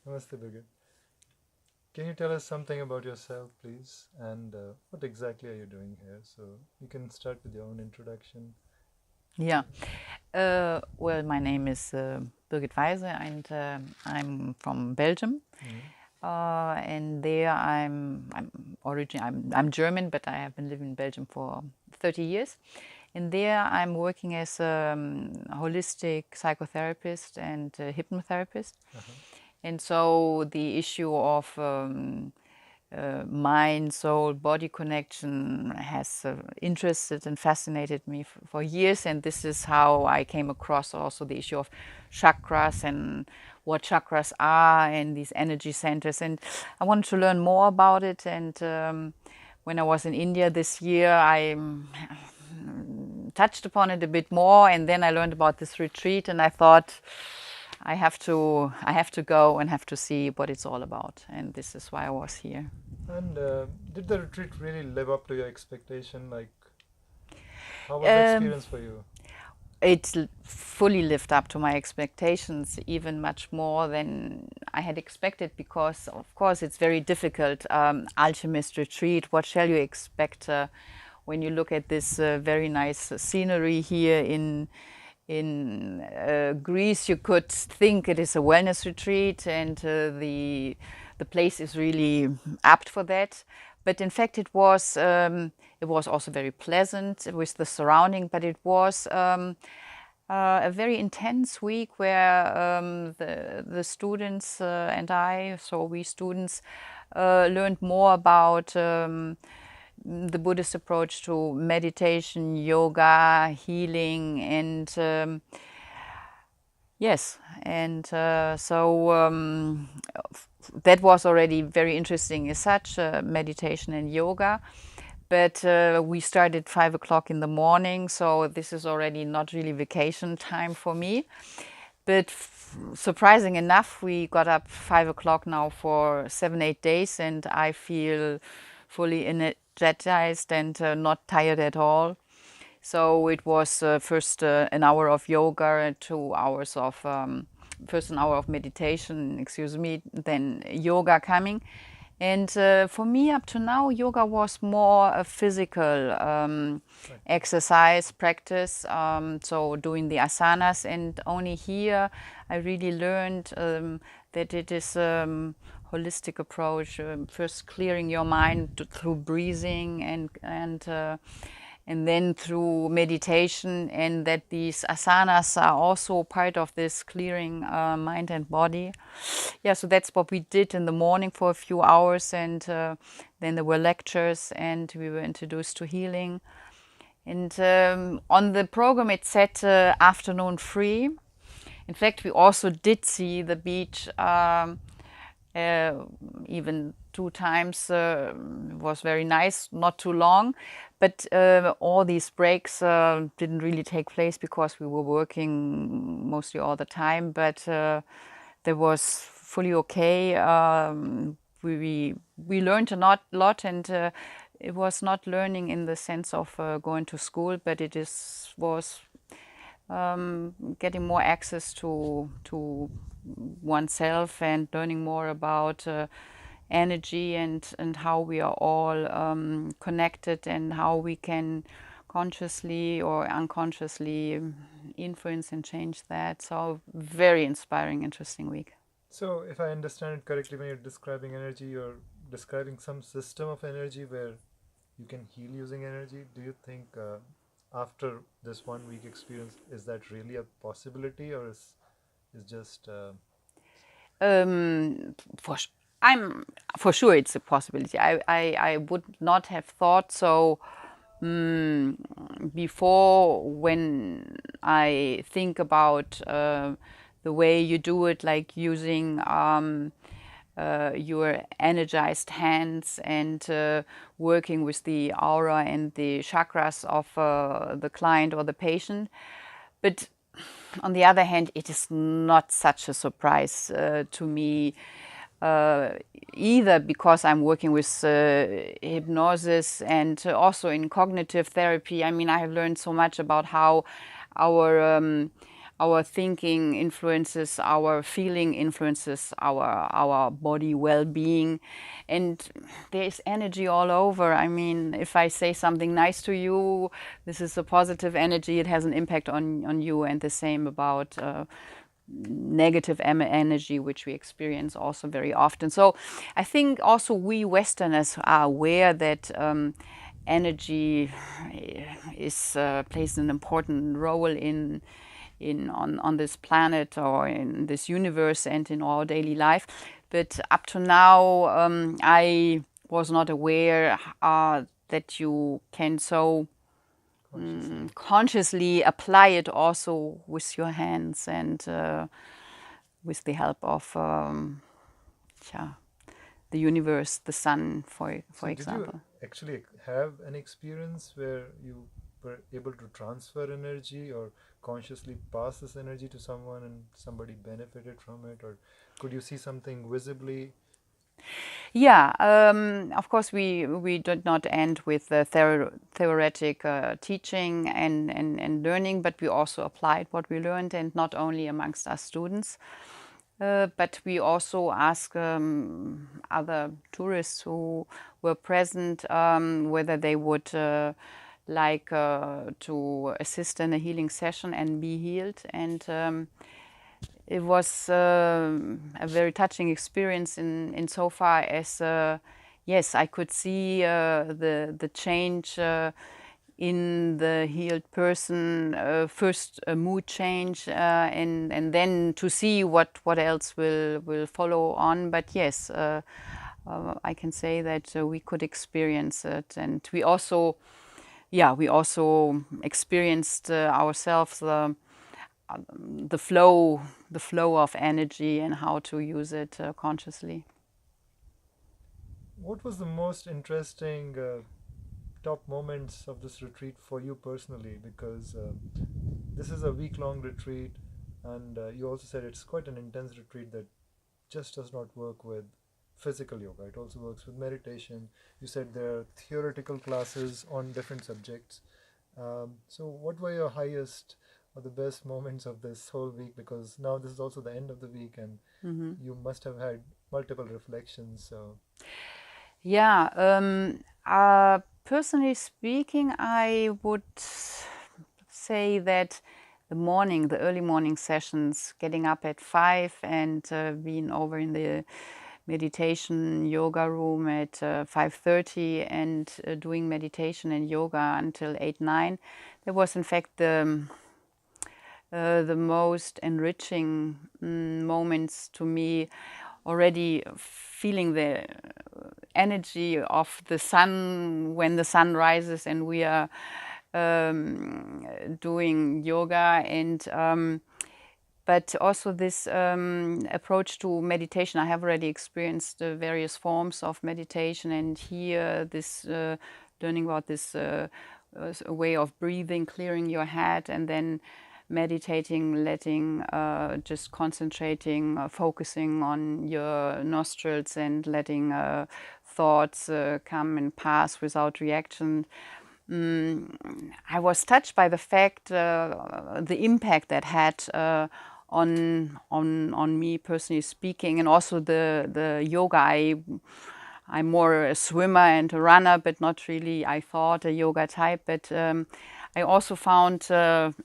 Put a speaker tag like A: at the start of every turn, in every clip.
A: Namaste, Birgit. Can you tell us something about yourself, please? And what exactly are you doing here? So you can start with your own introduction.
B: Yeah. Well, my name is Birgit Weise, and I'm from Belgium. And there I'm German, but I have been living in Belgium for 30 years. And there I'm working as a holistic psychotherapist and hypnotherapist. And so the issue of mind, soul, body connection has interested and fascinated me for years. And this is how I came across also the issue of chakras and what chakras are and these energy centers. And I wanted to learn more about it. And when I was in India this year, I touched upon it a bit more. And then I learned about this retreat, and I thought, I have to go and have to see what it's all about. And this is why I was here.
A: And did the retreat really live up to your expectation? Like, how was the experience for you?
B: It fully lived up to my expectations, even much more than I had expected, because of course it's very difficult. Alchemist Retreat, what shall you expect when you look at this very nice scenery here in Greece? You could think it is a wellness retreat, and the place is really apt for that. But in fact, it was also very pleasant with the surrounding. But it was a very intense week where the students and I, so we students, learned more about the Buddhist approach to meditation, yoga, healing, and yes, and that was already very interesting as such, meditation and yoga. But we started 5 o'clock in the morning, so this is already not really vacation time for me. But surprising enough, we got up 5 o'clock now for 7, 8 days, and I feel fully energized and not tired at all. So it was first an hour of yoga and 2 hours of first an hour of meditation, excuse me, then yoga coming. And for me, up to now, yoga was more a physical exercise practice. So doing the asanas, and only here I really learned that it is holistic approach. First, clearing your mind through breathing and then through meditation, and that these asanas are also part of this clearing mind and body. Yeah, so that's what we did in the morning for a few hours, and then there were lectures, and we were introduced to healing. And on the program, it said afternoon free. In fact, we also did see the beach uh, even 2 times. Was very nice, not too long, but all these breaks didn't really take place because we were working mostly all the time. But that was fully okay. We learned a lot, and it was not learning in the sense of going to school, but was getting more access to oneself and learning more about energy and how we are all connected, and how we can consciously or unconsciously influence and change that. So very inspiring, interesting week.
A: So, if I understand it correctly, when you're describing energy, you're describing some system of energy where you can heal using energy. Do you think after this 1 week experience, is that really a possibility, or is just
B: Um, for sh- I'm for sure it's a possibility. I would not have thought so before. When I think about the way you do it, like using your energized hands and working with the aura and the chakras of the client or the patient. But on the other hand, it is not such a surprise to me uh, either, because I'm working with hypnosis and also in cognitive therapy. I mean, I have learned so much about how our our thinking influences our feeling, influences our body well-being, and there is energy all over. I mean, if I say something nice to you, this is a positive energy. It has an impact on you, and the same about negative energy, which we experience also very often. So I think also we Westerners are aware that energy is plays an important role on this planet or in this universe and in our daily life. But up to now, I was not aware that you can so consciously apply it also with your hands and with the help of yeah, the universe, the sun, for
A: So did you
B: example.
A: actually have an experience where you were able to transfer energy or consciously pass this energy to someone and somebody benefited from it, or could you see something visibly?
B: Yeah, of course, we did not end with the theoretic teaching and learning, but we also applied what we learned, and not only amongst us students, but we also asked other tourists who were present whether they would like to assist in a healing session and be healed. And it was a very touching experience in so far as yes, I could see the change in the healed person. First, a mood change, and then to see what else will follow on. But yes, I can say that we could experience it, and we also, yeah, we also experienced ourselves the flow the flow of energy and how to use it consciously.
A: What was the most interesting top moments of this retreat for you personally? Because this is a week-long retreat, and you also said it's quite an intense retreat that just does not work with physical yoga. It also works with meditation. You said there are theoretical classes on different subjects. So, what were your highest or the best moments of this whole week? Because now this is also the end of the week, and you must have had multiple reflections. So,
B: Yeah, personally speaking, I would say that the early morning sessions, getting up at 5 and being over in the meditation yoga room at 5:30 and doing meditation and yoga until 8, 9, that was in fact the most enriching moments to me. Already feeling the energy of the sun when the sun rises and we are doing yoga, and but also this approach to meditation. I have already experienced various forms of meditation, and here this learning about this way of breathing, clearing your head, and then meditating, letting just concentrating, focusing on your nostrils and letting thoughts come and pass without reaction. I was touched by the fact, the impact that had on me personally speaking, and also the yoga. I'm more a swimmer and a runner, but not really, I thought, a yoga type. But I also found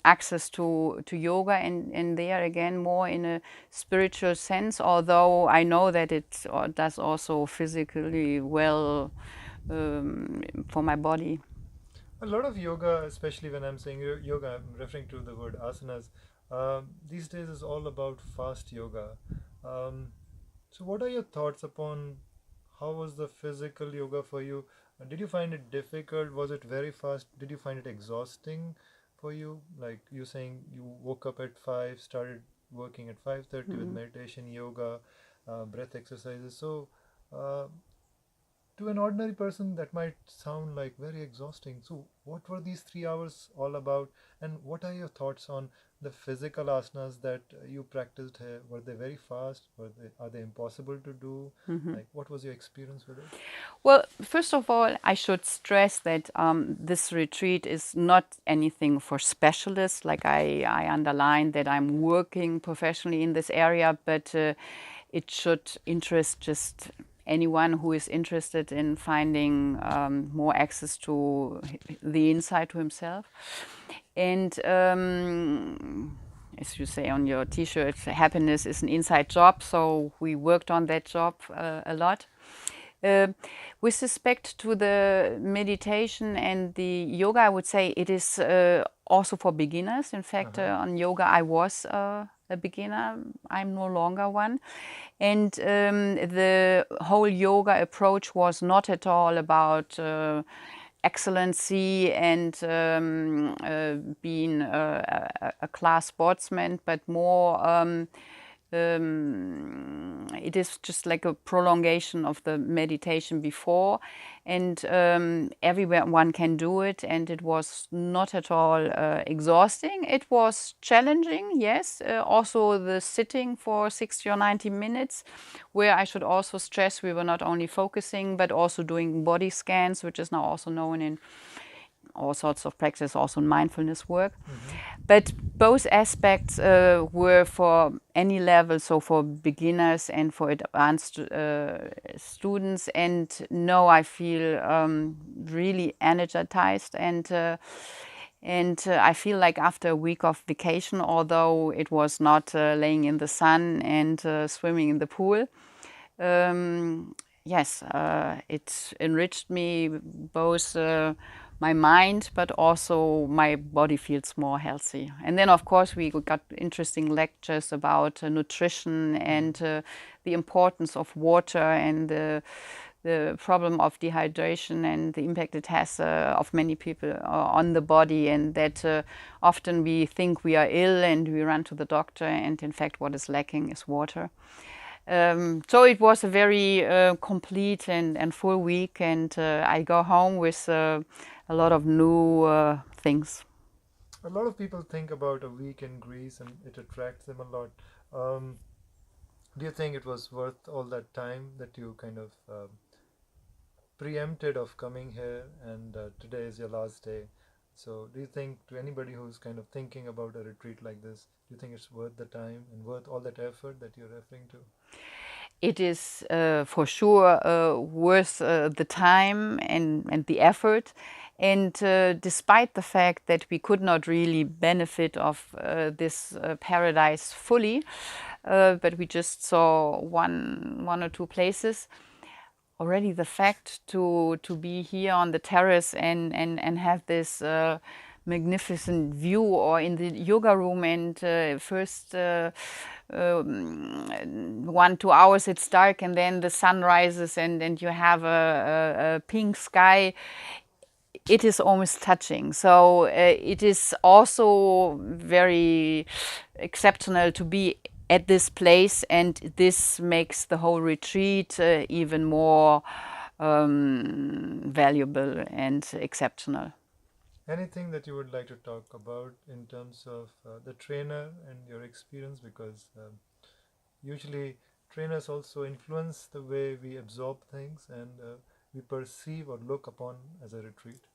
B: access to yoga, and there again more in a spiritual sense, although I know that it does also physically well for my body.
A: a lot of yoga, especially when I'm saying yoga, I'm referring to the word asanas. These days is all about fast yoga. Um, so, what are your thoughts upon how was the physical yoga for you? Did you find it difficult? Was it very fast? Did you find it exhausting for you? Like you saying you woke up at 5, started working at 5:30 with meditation, yoga, breath exercises. So, uh, to an ordinary person, that might sound like very exhausting. So, what were these 3 hours all about? And what are your thoughts on the physical asanas that you practiced here, were they very fast? Are they impossible to do? Like, what was your experience with it?
B: Well, first of all, I should stress that this retreat is not anything for specialists. Like I underline that I'm working professionally in this area, but it should interest just anyone who is interested in finding more access to the insight to himself. And as you say on your T-shirt, happiness is an inside job. So we worked on that job a lot. Uh, with respect to the meditation and the yoga, I would say it is also for beginners. In fact, on yoga, I was a beginner. I'm no longer one. And the whole yoga approach was not at all about excellency and being a class sportsman, but more it is just like a prolongation of the meditation before, and everyone can do it, and it was not at all exhausting. It was challenging, yes, also the sitting for 60 or 90 minutes, where I should also stress we were not only focusing but also doing body scans, which is now also known in all sorts of practice, also in mindfulness work. But both aspects were for any level, so for beginners and for advanced students. And now I feel really energized, and I feel like after a week of vacation, although it was not laying in the sun and swimming in the pool, yes, it enriched me both my mind, but also my body feels more healthy. And then, of course, we got interesting lectures about nutrition and the importance of water and the problem of dehydration and the impact it has of many people on the body, and that often we think we are ill and we run to the doctor, and in fact what is lacking is water. So it was a very complete and full week, and I go home with a lot of new things.
A: A lot of people think about a week in Greece and it attracts them a lot. Do you think it was worth all that time that you kind of preempted of coming here, and today is your last day? So, do you think, to anybody who's kind of thinking about a retreat like this, do you think it's worth the time and worth all that effort that you're referring to?
B: It is for sure worth the time and the effort. And despite the fact that we could not really benefit of this paradise fully, but we just saw one or two places, already the fact to be here on the terrace and have this magnificent view, or in the yoga room, and first 1-2 hours it's dark, and then the sun rises, and you have a pink sky. It is almost touching. So it is also very exceptional to be at this place, and this makes the whole retreat even more valuable and exceptional.
A: Anything that you would like to talk about in terms of the trainer and your experience? Because usually trainers also influence the way we absorb things and we perceive or look upon as a retreat.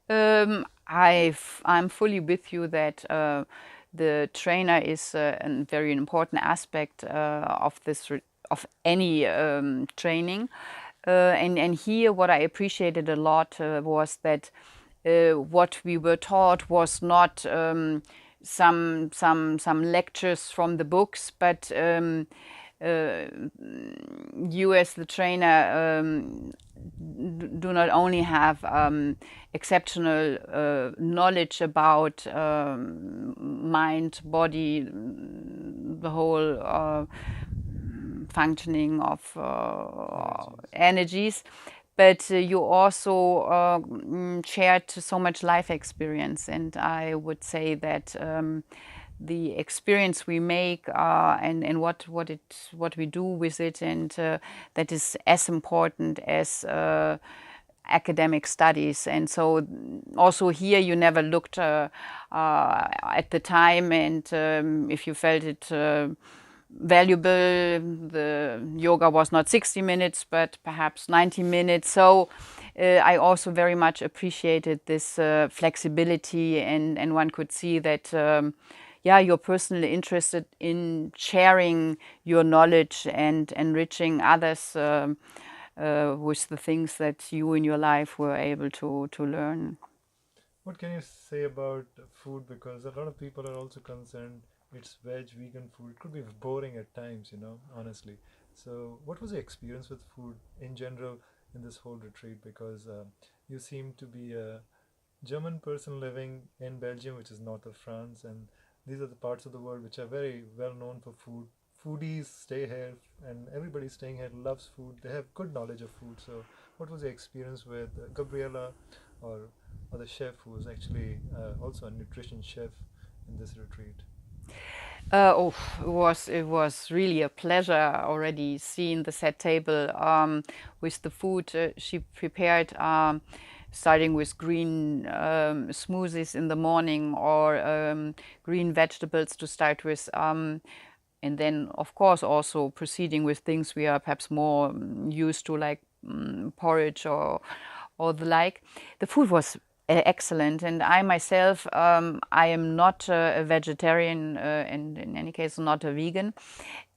B: I'm fully with you that the trainer is a very important aspect of of any training. And here, what I appreciated a lot was that what we were taught was not some lectures from the books, but you as the trainer do not only have exceptional knowledge about mind, body, the whole functioning of energies, but you also shared so much life experience. And I would say that the experience we make and what we do with it, and that is as important as academic studies. And so also here you never looked at the time, and if you felt it valuable, the yoga was not 60 minutes but perhaps 90 minutes. So I also very much appreciated this flexibility, and one could see that yeah, you're personally interested in sharing your knowledge and enriching others with the things that you in your life were able to learn.
A: What can you say about food? Because a lot of people are also concerned it's veg, vegan food. It could be boring at times, honestly. So, what was your experience with food in general in this whole retreat? Because you seem to be a German person living in Belgium, which is north of France, and these are the parts of the world which are very well known for food. Foodies stay here, and everybody staying here loves food. They have good knowledge of food. So, what was your experience with Gabriela, or the chef who was actually also a nutrition chef in this retreat?
B: Oh, it was really a pleasure already seeing the set table with the food she prepared, starting with green smoothies in the morning, or green vegetables to start with. And then, of course, also proceeding with things we are perhaps more used to, like porridge or the like. The food was excellent, and I myself, I am not a vegetarian, and in any case not a vegan.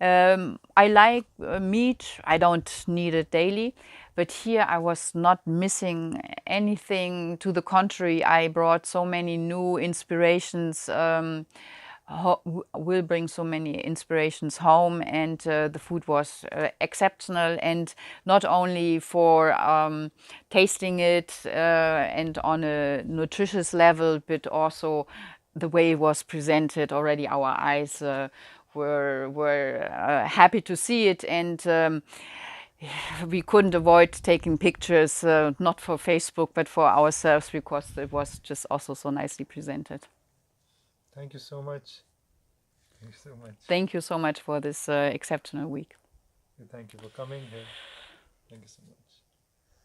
B: I like meat. I don't need it daily, but here I was not missing anything. To the contrary, I brought so many new inspirations, will bring so many inspirations home, and the food was exceptional, and not only for tasting it and on a nutritious level, but also the way it was presented. Already our eyes were happy to see it, and we couldn't avoid taking pictures, not for Facebook but for ourselves, because it was just also so nicely presented.
A: Thank you so much. Thank you so much.
B: Thank you so much for this exceptional week.
A: Thank you for coming here. Thank you so much.